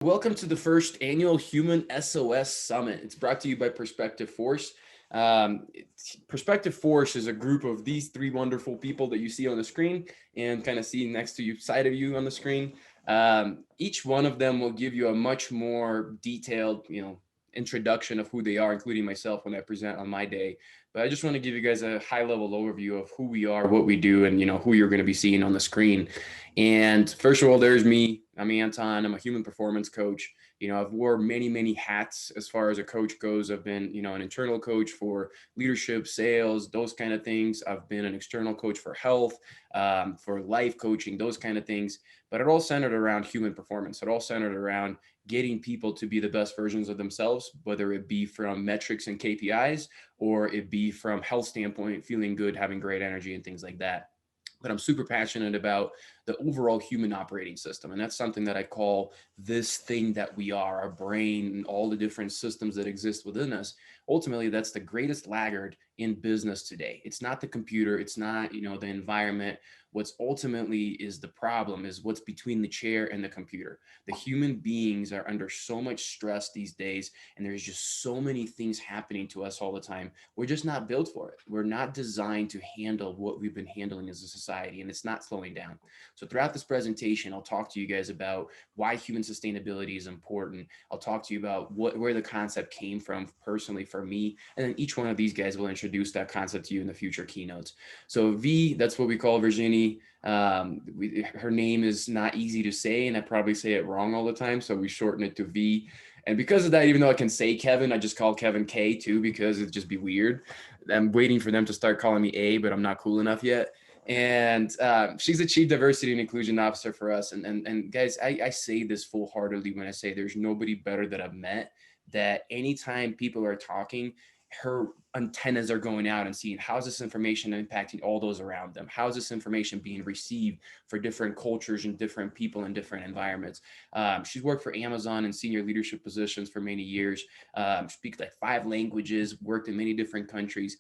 Welcome to the first annual HumanSOS Summit. It's brought to you by Perspective Force. Perspective Force is a group of these three wonderful people that you see on the screen and kind of see next to you, side of you on the screen. Each one of them will give you a much more detailed, introduction of who they are, including myself when I present on my day. But I just want to give you guys a high-level overview of who we are, what we do, and who you're going to be seeing on the screen. And first of all, there's me. I'm Anton. I'm a human performance coach. I've wore many hats as far as a coach goes. I've been, an internal coach for leadership, sales, those kind of things. I've been an external coach for health, for life coaching, those kind of things. But it all centered around human performance. It all centered around getting people to be the best versions of themselves, whether it be from metrics and KPIs, or it be from health standpoint, feeling good, having great energy and things like that. But I'm super passionate about the overall human operating system. And that's something that I call this thing that we are, our brain, and all the different systems that exist within us. Ultimately, that's the greatest laggard in business today. It's not the computer, it's not, the environment. What's ultimately is the problem is what's between the chair and the computer. The human beings are under so much stress these days, and there's just so many things happening to us all the time. We're just not built for it. We're not designed to handle what we've been handling as a society, and it's not slowing down. So throughout this presentation, I'll talk to you guys about why human sustainability is important. I'll talk to you about where the concept came from personally for me, and then each one of these guys will introduce that concept to you in the future keynotes. So V, that's what we call Virginie. Her name is not easy to say, and I probably say it wrong all the time, so we shorten it to V. And because of that, even though I can say Kevin, I just call Kevin K too, because it'd just be weird. I'm waiting for them to start calling me A, but I'm not cool enough yet. And she's the Chief Diversity and Inclusion Officer for us. And guys, I say this full-heartedly when I say there's nobody better that I've met, that anytime people are talking, her antennas are going out and seeing how's this information impacting all those around them, how's this information being received for different cultures and different people in different environments. She's worked for Amazon in senior leadership positions for many years, speaks like 5 languages, worked in many different countries.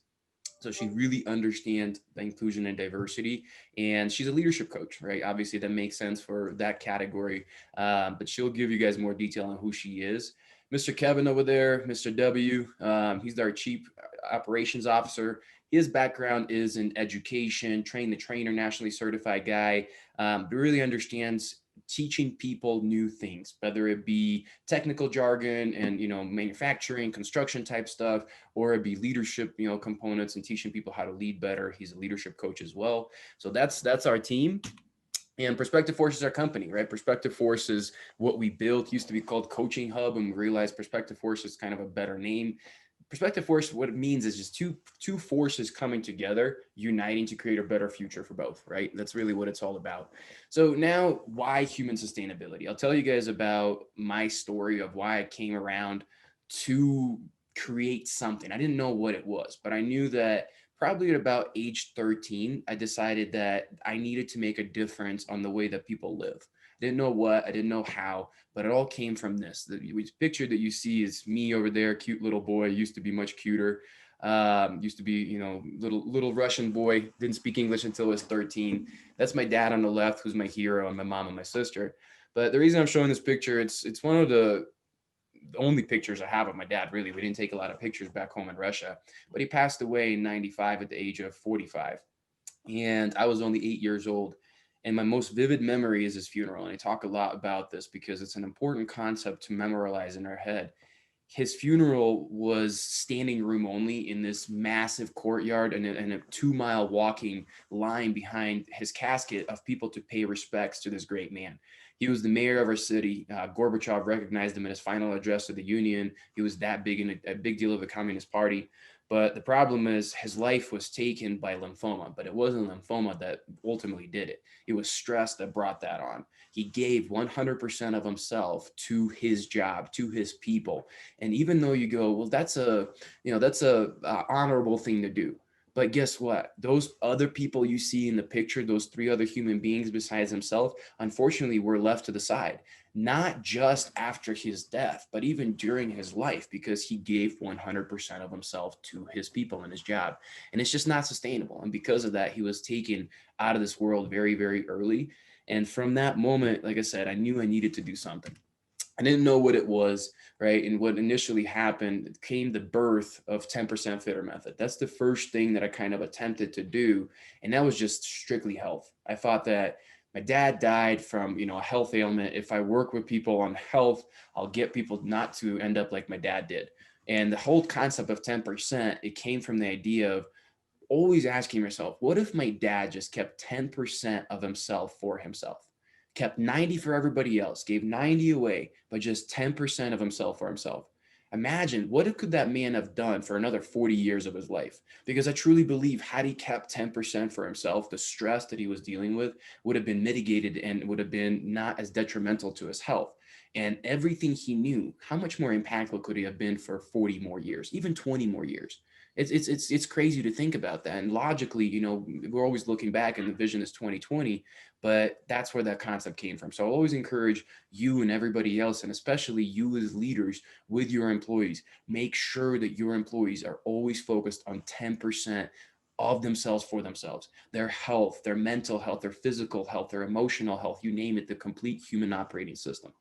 So she really understands the inclusion and diversity, and she's a leadership coach, right? Obviously that makes sense for that category, but she'll give you guys more detail on who she is. Mr. Kevin over there, Mr. W, he's our Chief Operations Officer. His background is in education, train the trainer, nationally certified guy, but really understands teaching people new things, whether it be technical jargon and manufacturing, construction type stuff, or it be leadership components and teaching people how to lead better. He's a leadership coach as well. So that's our team. And Perspective Force is our company, right? Perspective Force is what we built. Used to be called Coaching Hub, and we realized Perspective Force is kind of a better name. Perspective Force, what it means is just two forces coming together, uniting to create a better future for both, right? That's really what it's all about. So now, why human sustainability? I'll tell you guys about my story of why I came around to create something. I didn't know what it was, but I knew that probably at about age 13, I decided that I needed to make a difference on the way that people live. I didn't know what, I didn't know how, but it all came from this. The picture that you see is me over there, cute little boy, used to be much cuter. Used to be, little Russian boy, didn't speak English until I was 13. That's my dad on the left, who's my hero, and my mom and my sister. But the reason I'm showing this picture, it's one of the only pictures I have of my dad, really. We didn't take a lot of pictures back home in Russia, but he passed away in 95 at the age of 45. And I was only 8 years old. And my most vivid memory is his funeral. And I talk a lot about this because it's an important concept to memorialize in our head. His funeral was standing room only in this massive courtyard and a 2-mile walking line behind his casket of people to pay respects to this great man. He was the mayor of our city. Gorbachev recognized him in his final address to the union. He was that big in a big deal of the Communist Party. But the problem is his life was taken by lymphoma, but it wasn't lymphoma that ultimately did it. It was stress that brought that on. He gave 100% of himself to his job, to his people. And even though you go, well, that's a honorable thing to do. But guess what? Those other people you see in the picture, those 3 other human beings besides himself, unfortunately, were left to the side, not just after his death, but even during his life, because he gave 100% of himself to his people and his job. And it's just not sustainable. And because of that, he was taken out of this world very, very early. And from that moment, like I said, I knew I needed to do something. I didn't know what it was, right? And what initially happened came the birth of 10% fitter method. That's the first thing that I kind of attempted to do. And that was just strictly health. I thought that my dad died from, a health ailment. If I work with people on health, I'll get people not to end up like my dad did. And the whole concept of 10%, it came from the idea of always asking myself, what if my dad just kept 10% of himself for himself? Kept 90 for everybody else, gave 90 away, but just 10% of himself for himself. Imagine what could that man have done for another 40 years of his life? Because I truly believe had he kept 10% for himself, the stress that he was dealing with would have been mitigated and would have been not as detrimental to his health. And everything he knew, how much more impactful could he have been for 40 more years, even 20 more years? It's crazy to think about that. And logically, we're always looking back and the vision is 2020, but that's where that concept came from. So I always encourage you and everybody else, and especially you as leaders with your employees, make sure that your employees are always focused on 10% of themselves for themselves, their health, their mental health, their physical health, their emotional health, you name it, the complete human operating system.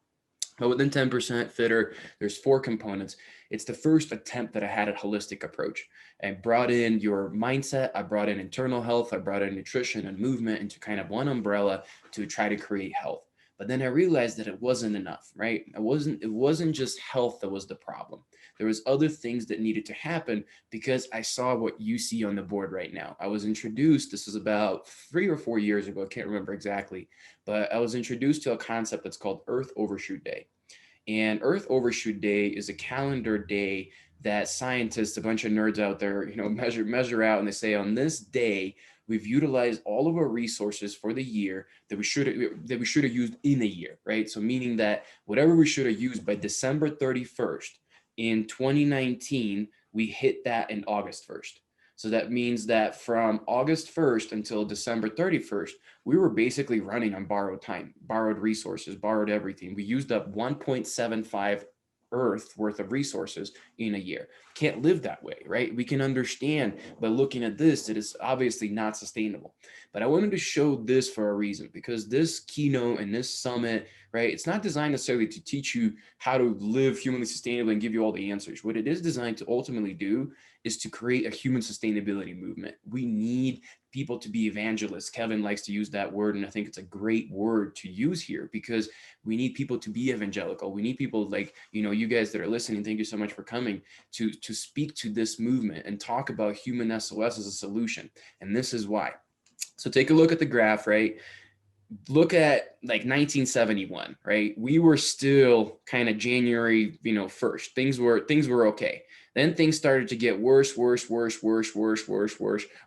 But within 10% fitter, there's 4 components. It's the first attempt that I had at holistic approach. I brought in your mindset, I brought in internal health, I brought in nutrition and movement into kind of one umbrella to try to create health. But then I realized that it wasn't enough, right? It wasn't just health that was the problem. There was other things that needed to happen because I saw what you see on the board right now. I was introduced, this was about 3 or 4 years ago, I can't remember exactly, but I was introduced to a concept that's called Earth Overshoot Day. And Earth Overshoot Day is a calendar day that scientists, a bunch of nerds out there, measure out, and they say on this day we've utilized all of our resources for the year that we should have used in a year, right? So meaning that whatever we should have used by December 31st in 2019, we hit that in August 1st. So that means that from August 1st until December 31st, we were basically running on borrowed time, borrowed resources, borrowed everything. We used up 1.75 Earth worth of resources in a year. Can't live that way, right? We can understand by looking at this that it's obviously not sustainable. But I wanted to show this for a reason, because this keynote and this summit, right, it's not designed necessarily to teach you how to live humanly sustainably and give you all the answers. What it is designed to ultimately do is to create a human sustainability movement. We need people to be evangelists. Kevin likes to use that word, and I think it's a great word to use here, because we need people to be evangelical. We need people like, you guys that are listening, thank you so much for coming, to speak to this movement and talk about HumanSOS as a solution. And this is why. So take a look at the graph, right? Look at like 1971, right? We were still kind of January, 1st. Things were okay. Then things started to get worse. Or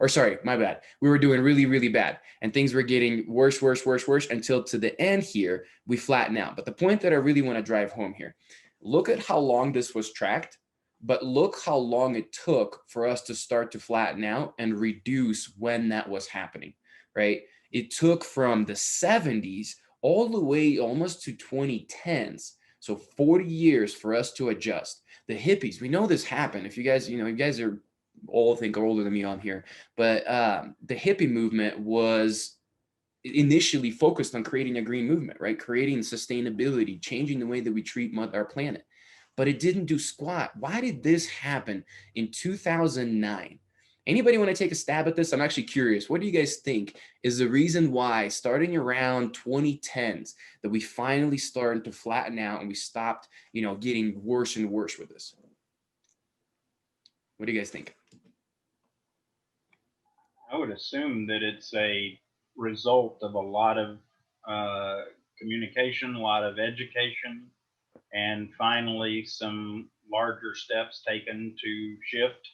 sorry, my bad. We were doing really, really bad. And things were getting worse until to the end here, we flatten out. But the point that I really want to drive home here, look at how long this was tracked, but look how long it took for us to start to flatten out and reduce when that was happening, right? It took from the 70s all the way almost to 2010s. So 40 years for us to adjust. The hippies, we know this happened. If you guys, you guys are all think older than me on here, but the hippie movement was initially focused on creating a green movement, right? Creating sustainability, changing the way that we treat our planet. But it didn't do squat. Why did this happen in 2009? Anybody want to take a stab at this? I'm actually curious. What do you guys think is the reason why, starting around 2010s, that we finally started to flatten out and we stopped, getting worse and worse with this? What do you guys think? I would assume that it's a result of a lot of communication, a lot of education, and finally some larger steps taken to shift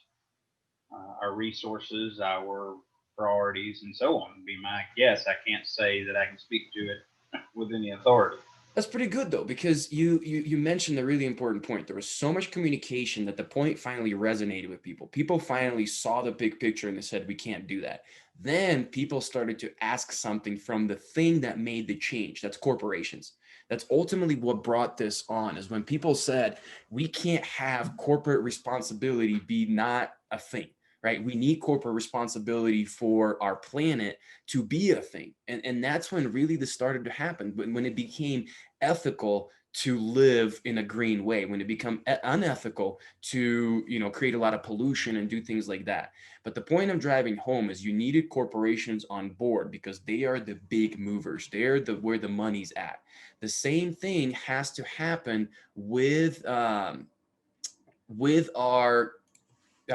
our resources, our priorities, and so on. Would be my guess. I can't say that I can speak to it with any authority. That's pretty good though, because you mentioned a really important point. There was so much communication that the point finally resonated with people. People finally saw the big picture and they said, we can't do that. Then people started to ask something from the thing that made the change. That's corporations. That's ultimately what brought this on, is when people said, we can't have corporate responsibility be not a thing, right? We need corporate responsibility for our planet to be a thing. And that's when really this started to happen, when it became ethical to live in a green way, when it become unethical to, create a lot of pollution and do things like that. But the point I'm driving home is you needed corporations on board because they are the big movers. They're the where the money's at. The same thing has to happen with our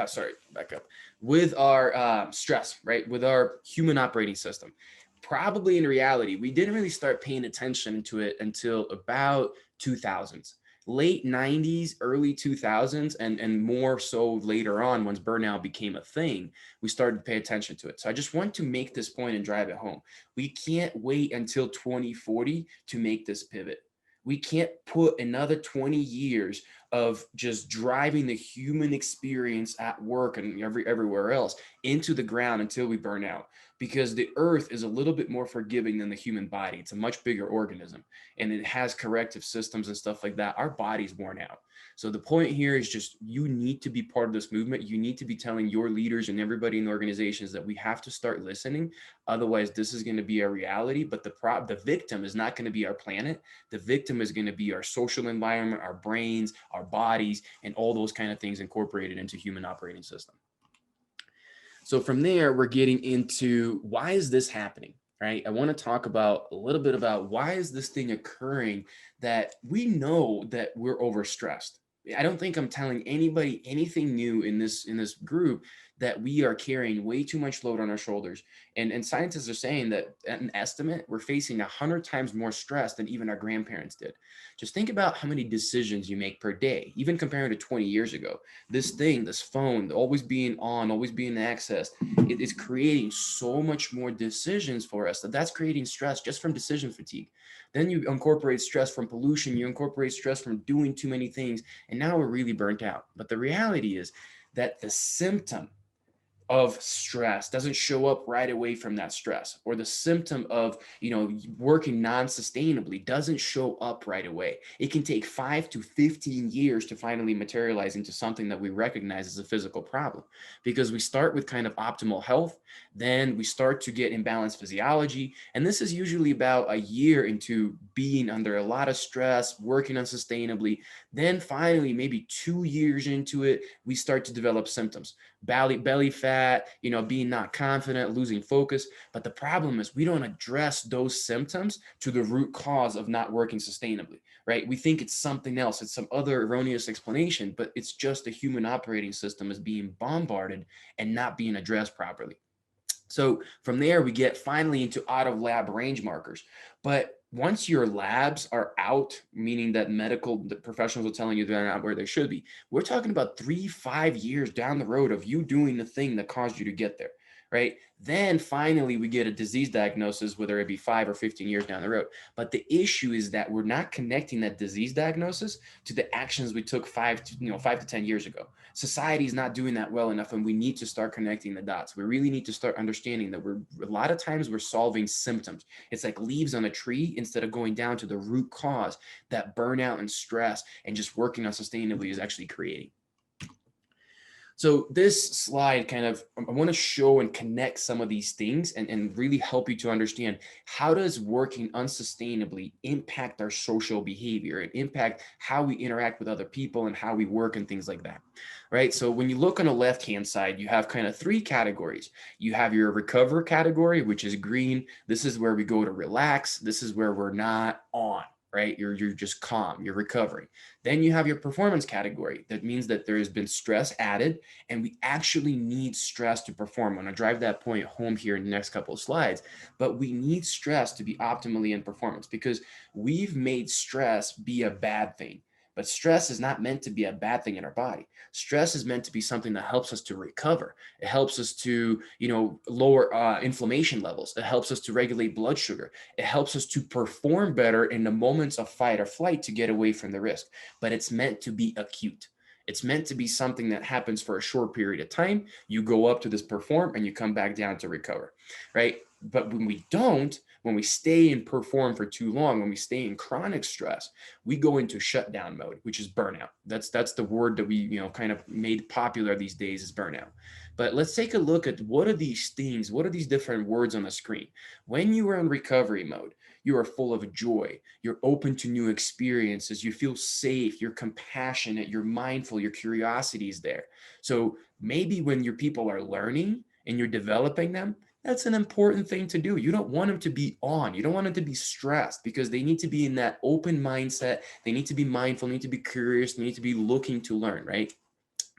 sorry, back up, with our stress, right? With our human operating system. Probably in reality, we didn't really start paying attention to it until about 2000s, late 90s, early 2000s, and more so later on, once burnout became a thing, we started to pay attention to it. So I just want to make this point and drive it home. We can't wait until 2040 to make this pivot. We can't put another 20 years of just driving the human experience at work and everywhere else into the ground until we burn out, because the earth is a little bit more forgiving than the human body. It's a much bigger organism and it has corrective systems and stuff like that. Our body's worn out. So the point here is just, you need to be part of this movement. You need to be telling your leaders and everybody in the organizations that we have to start listening. Otherwise, this is going to be a reality. But the victim is not going to be our planet. The victim is going to be our social environment, our brains, our bodies, and all those kind of things incorporated into human operating system. So from there, we're getting into, why is this happening, right? I want to talk about a little bit about why is this thing occurring, that we know that we're overstressed. I don't think I'm telling anybody anything new in this group, that we are carrying way too much load on our shoulders. And scientists are saying that at an estimate, we're facing 100 times more stress than even our grandparents did. Just think about how many decisions you make per day, even comparing to 20 years ago. This phone, always being on, always being accessed, it is creating so much more decisions for us, that's creating stress just from decision fatigue. Then you incorporate stress from pollution, you incorporate stress from doing too many things, and now we're really burnt out. But the reality is that the symptom of stress doesn't show up right away from that stress, or the symptom of working non-sustainably doesn't show up right away. It can take 5 to 15 years to finally materialize into something that we recognize as a physical problem, because we start with kind of optimal health, then we start to get imbalanced physiology, and this is usually about a year into being under a lot of stress, working unsustainably. Then finally, maybe 2 years into it, we start to develop symptoms: belly fat, being not confident, losing focus. But the problem is we don't address those symptoms to the root cause of not working sustainably, right? We think it's something else. It's some other erroneous explanation, but it's just the human operating system is being bombarded and not being addressed properly. So from there, we get finally into out of lab range markers. But once your labs are out, meaning that medical professionals are telling you they're not where they should be, we're talking about 3-5 years down the road of you doing the thing that caused you to get there, right? Then finally we get a disease diagnosis, whether it be 5 or 15 years down the road. But the issue is that we're not connecting that disease diagnosis to the actions we took 5 to 10 years ago. Society is not doing that well enough, and we need to start connecting the dots. We really need to start understanding that a lot of times we're solving symptoms. It's like leaves on a tree, instead of going down to the root cause that burnout and stress and just working unsustainably is actually creating. So this slide kind of, I want to show and connect some of these things and really help you to understand, how does working unsustainably impact our social behavior and impact how we interact with other people and how we work and things like that, right? So when you look on the left-hand side, you have kind of 3 categories. You have your recover category, which is green. This is where we go to relax. This is where we're not on, right? You're just calm, you're recovering. Then you have your performance category. That means that there has been stress added, and we actually need stress to perform. I'm going to drive that point home here in the next couple of slides, but we need stress to be optimally in performance, because we've made stress be a bad thing. But stress is not meant to be a bad thing in our body. Stress is meant to be something that helps us to recover. It helps us to, lower inflammation levels. It helps us to regulate blood sugar. It helps us to perform better in the moments of fight or flight to get away from the risk. But it's meant to be acute. It's meant to be something that happens for a short period of time. You go up to this perform and you come back down to recover, right? But when we don't, when we stay and perform for too long, when we stay in chronic stress, we go into shutdown mode, which is burnout. That's the word that we, kind of made popular these days, is burnout. But let's take a look at what are these things, what are these different words on the screen. When you are in recovery mode, You are full of joy. You're open to new experiences. You feel safe. You're compassionate. You're mindful. Your curiosity is there. So maybe when your people are learning and you're developing them, that's an important thing to do. You don't want them to be on. You don't want them to be stressed, because they need to be in that open mindset. They need to be mindful, need to be curious, they need to be looking to learn, right?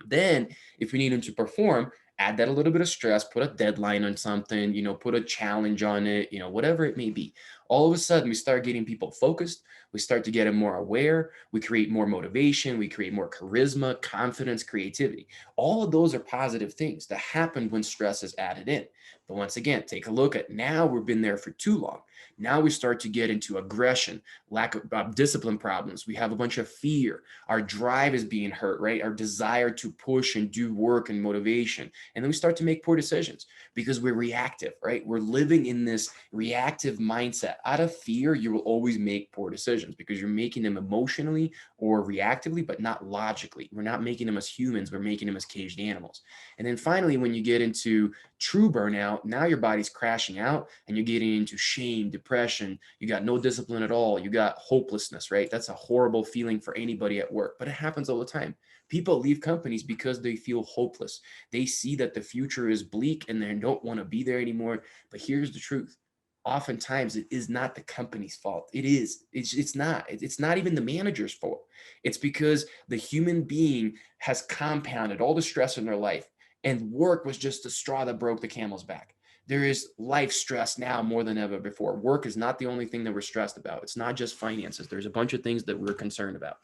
Then if you need them to perform, add that a little bit of stress, put a deadline on something, put a challenge on it, whatever it may be. All of a sudden, we start getting people focused. We start to get them more aware. We create more motivation. We create more charisma, confidence, creativity. All of those are positive things that happen when stress is added in. But once again, take a look at, now we've been there for too long. Now we start to get into aggression, lack of discipline problems. We have a bunch of fear. Our drive is being hurt, right? Our desire to push and do work and motivation. And then we start to make poor decisions because we're reactive, right? We're living in this reactive mindset. Out of fear, you will always make poor decisions because you're making them emotionally or reactively, but not logically. We're not making them as humans. We're making them as caged animals. And then finally, when you get into true burnout, now your body's crashing out and you're getting into shame, depression. You got no discipline at all. You got hopelessness, right? That's a horrible feeling for anybody at work, but it happens all the time. People leave companies because they feel hopeless. They see that the future is bleak and they don't want to be there anymore. But here's the truth. Oftentimes it is not the company's fault. It's not. It's not even the manager's fault. It's because the human being has compounded all the stress in their life, and work was just the straw that broke the camel's back. There is life stress now more than ever before. Work is not the only thing that we're stressed about. It's not just finances. There's a bunch of things that we're concerned about.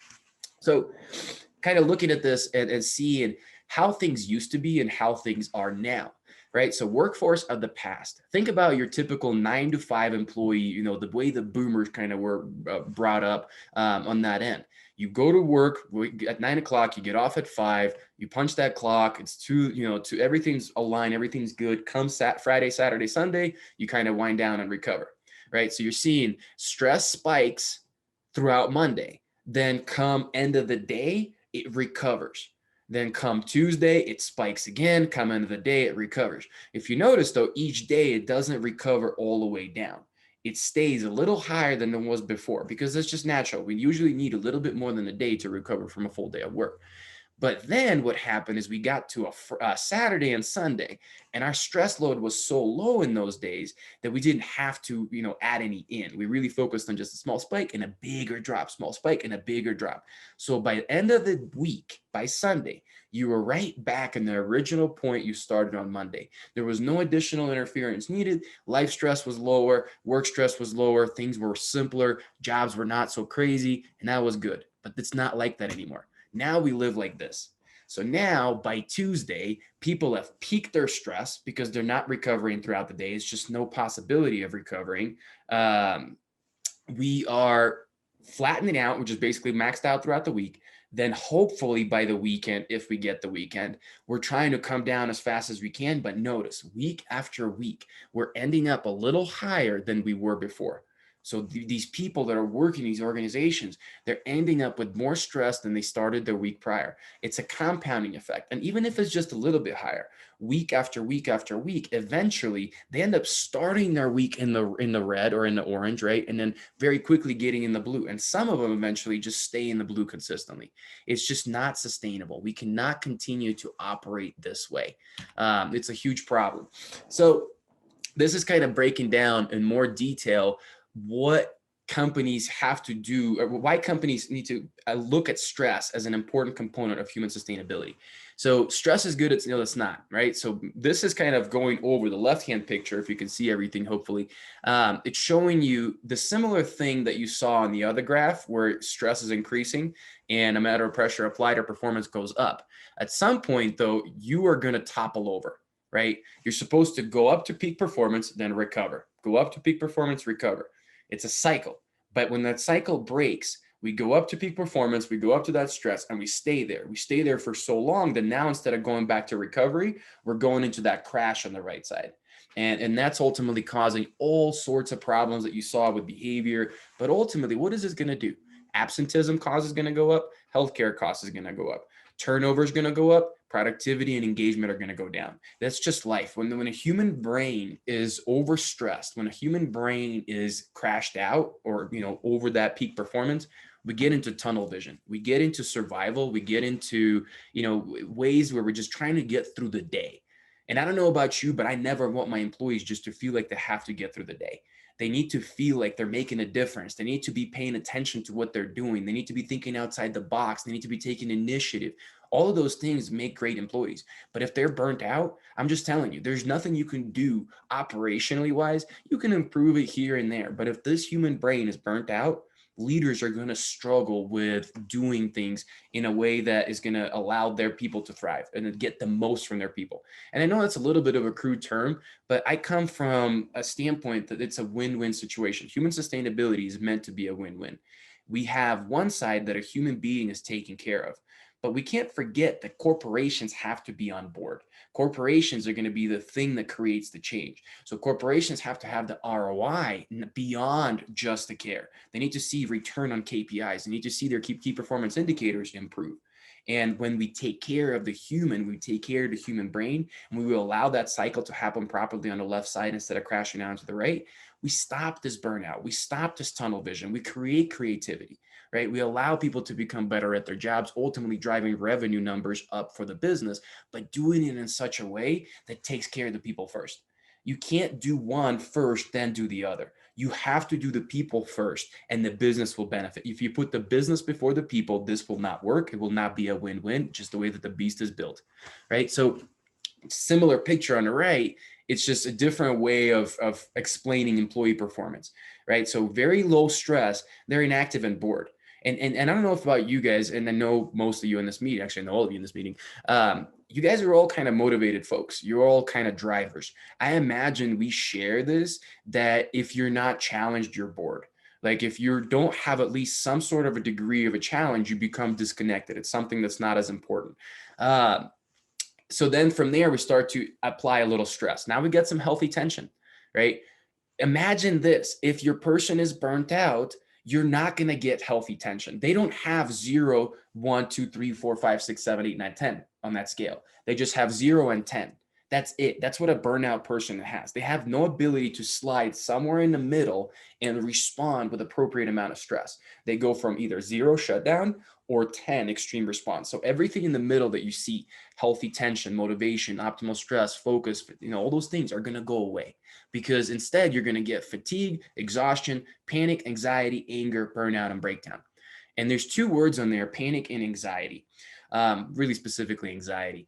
So kind of looking at this and seeing how things used to be and how things are now, right? So workforce of the past. Think about your typical 9 to 5 employee, the way the boomers kind of were brought up on that end. You go to work at 9 o'clock, you get off at 5, you punch that clock. It's to everything's aligned, everything's good. Come Friday, Saturday, Sunday, you kind of wind down and recover, right? So you're seeing stress spikes throughout Monday. Then come end of the day, it recovers. Then come Tuesday, it spikes again. Come end of the day, it recovers. If you notice though, each day it doesn't recover all the way down. It stays a little higher than it was before because that's just natural. We usually need a little bit more than a day to recover from a full day of work. But then what happened is we got to a Saturday and Sunday, and our stress load was so low in those days that we didn't have to, add any in. We really focused on just a small spike and a bigger drop, small spike and a bigger drop. So by the end of the week, by Sunday, you were right back in the original point you started on Monday. There was no additional interference needed. Life stress was lower, work stress was lower, things were simpler, jobs were not so crazy, and that was good. But it's not like that anymore. Now we live like this. So now by Tuesday, people have peaked their stress because they're not recovering throughout the day. It's just no possibility of recovering. We are flattening out, which is basically maxed out throughout the week. Then hopefully by the weekend, if we get the weekend, we're trying to come down as fast as we can. But notice week after week, we're ending up a little higher than we were before. So these people that are working these organizations, they're ending up with more stress than they started their week prior. It's a compounding effect. And even if it's just a little bit higher, week after week after week, eventually they end up starting their week in the red or in the orange, right? And then very quickly getting in the blue. And some of them eventually just stay in the blue consistently. It's just not sustainable. We cannot continue to operate this way. It's a huge problem. So this is kind of breaking down in more detail what companies have to do, or why companies need to look at stress as an important component of human sustainability. So stress is good, it's not, right? So this is kind of going over the left-hand picture, if you can see everything, hopefully. It's showing you the similar thing that you saw on the other graph where stress is increasing and a matter of pressure applied or performance goes up. At some point though, you are going to topple over, right? You're supposed to go up to peak performance, then recover. Go up to peak performance, recover. It's a cycle. But when that cycle breaks, we go up to peak performance, we go up to that stress, and we stay there. We stay there for so long that now instead of going back to recovery, we're going into that crash on the right side. And that's ultimately causing all sorts of problems that you saw with behavior. But ultimately, what is this going to do? Absenteeism cost is going to go up. Healthcare cost is going to go up. Turnover is going to go up. productivity and engagement are going to go down. That's just life. When a human brain is overstressed, when a human brain is crashed out or, over that peak performance, we get into tunnel vision. We get into survival. We get into, ways where we're just trying to get through the day. And I don't know about you, but I never want my employees just to feel like they have to get through the day. They need to feel like they're making a difference. They need to be paying attention to what they're doing. They need to be thinking outside the box. They need to be taking initiative. All of those things make great employees. But if they're burnt out, I'm just telling you, there's nothing you can do operationally wise. You can improve it here and there. But if this human brain is burnt out, leaders are going to struggle with doing things in a way that is going to allow their people to thrive and to get the most from their people. And I know that's a little bit of a crude term, but I come from a standpoint that it's a win-win situation. Human sustainability is meant to be a win-win. We have one side that a human being is taking care of, but we can't forget that corporations have to be on board. Corporations are going to be the thing that creates the change. So corporations have to have the ROI beyond just the care. They need to see return on KPIs. They need to see their key performance indicators improve. And when we take care of the human, we take care of the human brain, and we will allow that cycle to happen properly on the left side instead of crashing down to the right. We stop this burnout. We stop this tunnel vision. We create creativity, right? We allow people to become better at their jobs, ultimately driving revenue numbers up for the business, but doing it in such a way that takes care of the people first. You can't do one first, then do the other. You have to do the people first, and the business will benefit. If you put the business before the people, this will not work. It will not be a win-win, just the way that the beast is built, right? So similar picture on the right, it's just a different way of explaining employee performance, right? So very low stress, they're inactive and bored. And I don't know if about you guys, and I know most of you in this meeting, actually I know all of you in this meeting, you guys are all kind of motivated folks. You're all kind of drivers. I imagine we share this, that if you're not challenged, you're bored. Like if you don't have at least some sort of a degree of a challenge, you become disconnected. It's something that's not as important. So then from there, we start to apply a little stress. Now we get some healthy tension, right? Imagine this. If your person is burnt out, you're not going to get healthy tension. They don't have 0, 1, 2, 3, 4, 5, 6, 7, 8, 9, 10 on that scale. They just have 0 and 10. That's it. That's what a burnout person has. They have no ability to slide somewhere in the middle and respond with appropriate amount of stress. They go from either 0 shutdown or 10 extreme response. So everything in the middle that you see, healthy tension, motivation, optimal stress, focus, all those things are going to go away, because instead you're going to get fatigue, exhaustion, panic, anxiety, anger, burnout, and breakdown. And there's 2 words on there, panic and anxiety, really specifically anxiety.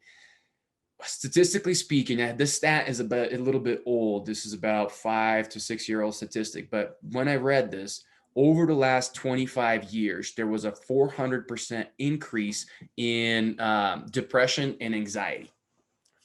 Statistically speaking, this stat is about a little bit old. This is about 5 to 6 year old statistic. But when I read this, over the last 25 years, there was a 400% increase in depression and anxiety.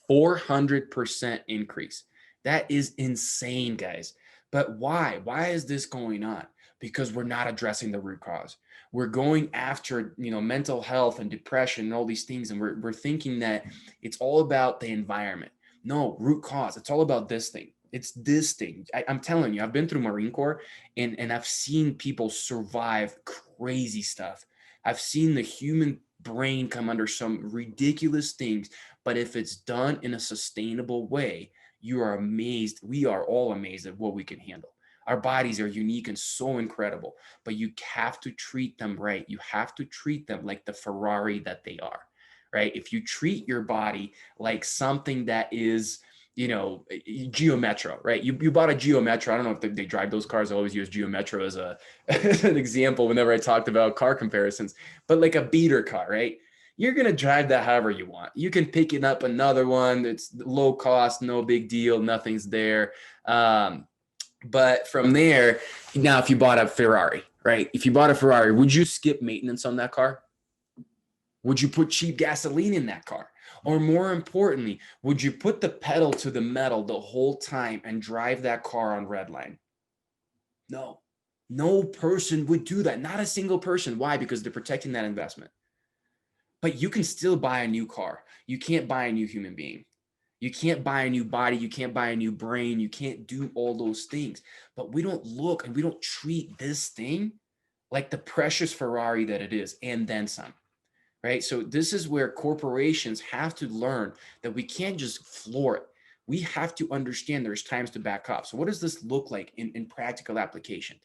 400% increase. That is insane, guys. But why? Why is this going on? Because we're not addressing the root cause. We're going after, mental health and depression and all these things. And we're thinking that it's all about the environment. No, root cause. It's all about this thing. It's this thing. I'm telling you, I've been through Marine Corps and I've seen people survive crazy stuff. I've seen the human brain come under some ridiculous things, but if it's done in a sustainable way, you are amazed. We are all amazed at what we can handle. Our bodies are unique and so incredible, but you have to treat them right. You have to treat them like the Ferrari that they are, right? If you treat your body like something that is, Geo Metro, right? You bought a Geo Metro. I don't know if they drive those cars. I always use Geo Metro as as an example whenever I talked about car comparisons, but like a beater car, right? You're going to drive that however you want. You can pick it up another one. It's low cost, no big deal. Nothing's there. But from there, now if you bought a Ferrari, right? If you bought a Ferrari, would you skip maintenance on that car? Would you put cheap gasoline in that car? Or more importantly, would you put the pedal to the metal the whole time and drive that car on red line? No, no person would do that. Not a single person. Why? Because they're protecting that investment. But you can still buy a new car. You can't buy a new human being. You can't buy a new body. You can't buy a new brain. You can't do all those things. But we don't look and we don't treat this thing like the precious Ferrari that it is, and then some. right? So this is where corporations have to learn that we can't just floor it. We have to understand there's times to back up. So what does this look like in practical application?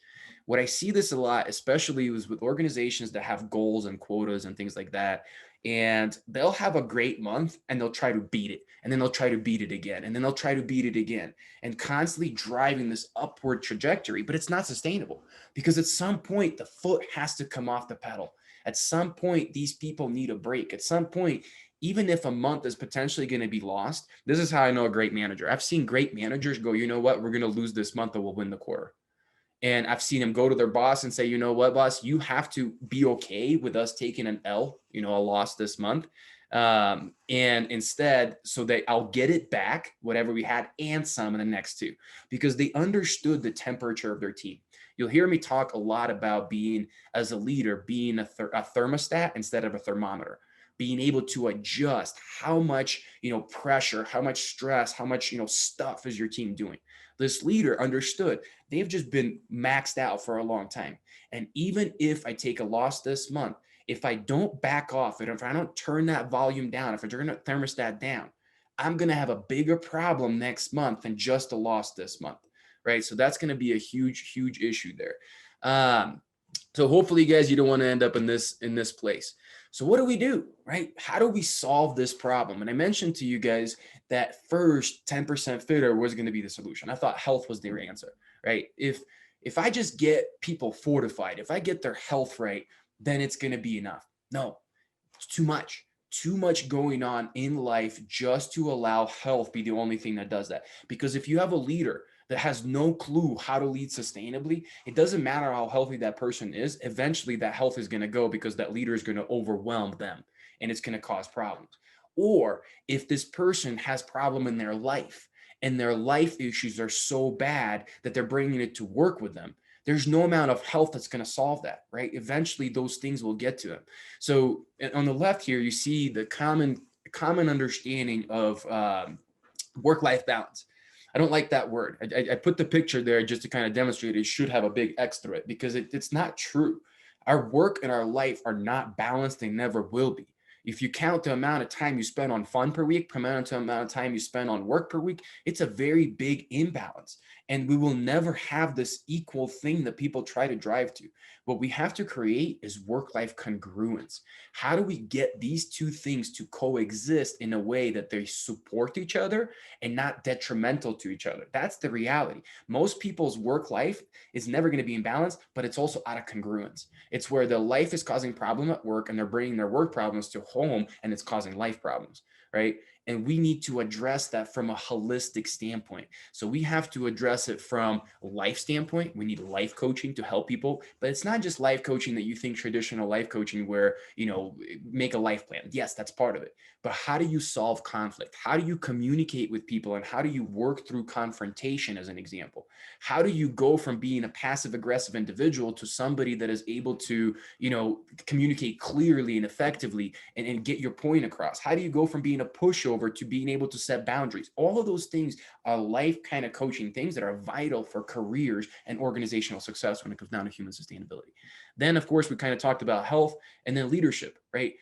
What I see this a lot, especially is with organizations that have goals and quotas and things like that. And they'll have a great month and they'll try to beat it. And then they'll try to beat it again. And then they'll try to beat it again, and constantly driving this upward trajectory. But it's not sustainable, because at some point the foot has to come off the pedal. At some point, these people need a break. At some point, even if a month is potentially going to be lost, this is how I know a great manager. I've seen great managers go, you know what, we're going to lose this month, but we'll win the quarter. And I've seen them go to their boss and say, you know what, boss, you have to be okay with us taking an L, a loss this month. And instead, so that I'll get it back, whatever we had, and some in the next two, because they understood the temperature of their team. You'll hear me talk a lot about being, as a leader, being a thermostat instead of a thermometer, being able to adjust how much, pressure, how much stress, how much, stuff is your team doing. This leader understood they've just been maxed out for a long time. And even if I take a loss this month, if I don't back off and if I don't turn that volume down, if I turn that thermostat down, I'm going to have a bigger problem next month than just a loss this month, right? So that's going to be a huge, huge issue there. So hopefully, guys, you don't want to end up in this place. So what do we do, right? How do we solve this problem? And I mentioned to you guys that first 10% fitter was going to be the solution. I thought health was their answer, right? If I just get people fortified, if I get their health right, then it's going to be enough. No, it's too much going on in life just to allow health be the only thing that does that. Because if you have a leader that has no clue how to lead sustainably, it doesn't matter how healthy that person is. Eventually that health is going to go, because that leader is going to overwhelm them and it's going to cause problems. Or if this person has problem in their life and their life issues are so bad that they're bringing it to work with them, there's no amount of health that's going to solve that, right? Eventually those things will get to them. So on the left here, you see the common understanding of work-life balance. I don't like that word. I put the picture there just to kind of demonstrate it should have a big X through it, because it's not true. Our work and our life are not balanced. They never will be. If you count the amount of time you spend on fun per week, compared to the amount of time you spend on work per week, it's a very big imbalance. And we will never have this equal thing that people try to drive to. What we have to create is work-life congruence. How do we get these two things to coexist in a way that they support each other and not detrimental to each other? That's the reality. Most people's work life is never going to be in balance, but it's also out of congruence. It's where their life is causing problem at work and they're bringing their work problems to home and it's causing life problems, right? And we need to address that from a holistic standpoint. So we have to address it from a life standpoint. We need life coaching to help people, but it's not just life coaching that you think traditional life coaching where, make a life plan. Yes, that's part of it. But how do you solve conflict? How do you communicate with people? And how do you work through confrontation, as an example? How do you go from being a passive aggressive individual to somebody that is able to, communicate clearly and effectively and get your point across? How do you go from being a pushover to being able to set boundaries? All of those things are life kind of coaching things that are vital for careers and organizational success when it comes down to human sustainability. Then, of course, we kind of talked about health and then leadership, right?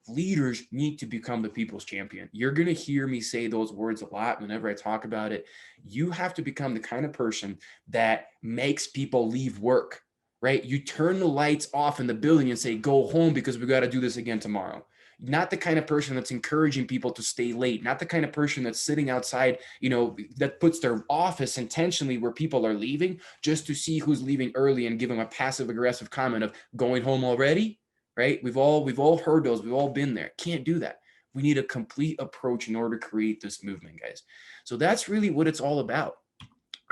Leaders need to become the people's champion. You're going to hear me say those words a lot whenever I talk about it. You have to become the kind of person that makes people leave work, right? You turn the lights off in the building and say, go home because we got to do this again tomorrow. Not the kind of person that's encouraging people to stay late, not the kind of person that's sitting outside, that puts their office intentionally where people are leaving just to see who's leaving early and give them a passive aggressive comment of going home already, right? We've all heard those. We've all been there. Can't do that. We need a complete approach in order to create this movement, guys. So that's really what it's all about.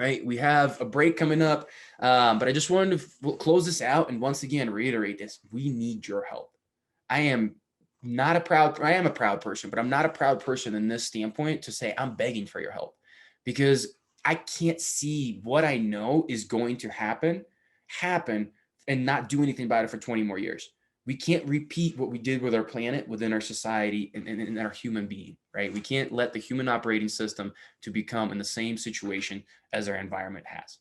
Right. We have a break coming up, but I just wanted to close this out and once again reiterate this. We need your help. I am a proud person, but I'm not a proud person in this standpoint to say I'm begging for your help, because I can't see what I know is going to happen and not do anything about it for 20 more years. We can't repeat what we did with our planet within our society and our human being, right? We can't let the human operating system to become in the same situation as our environment has.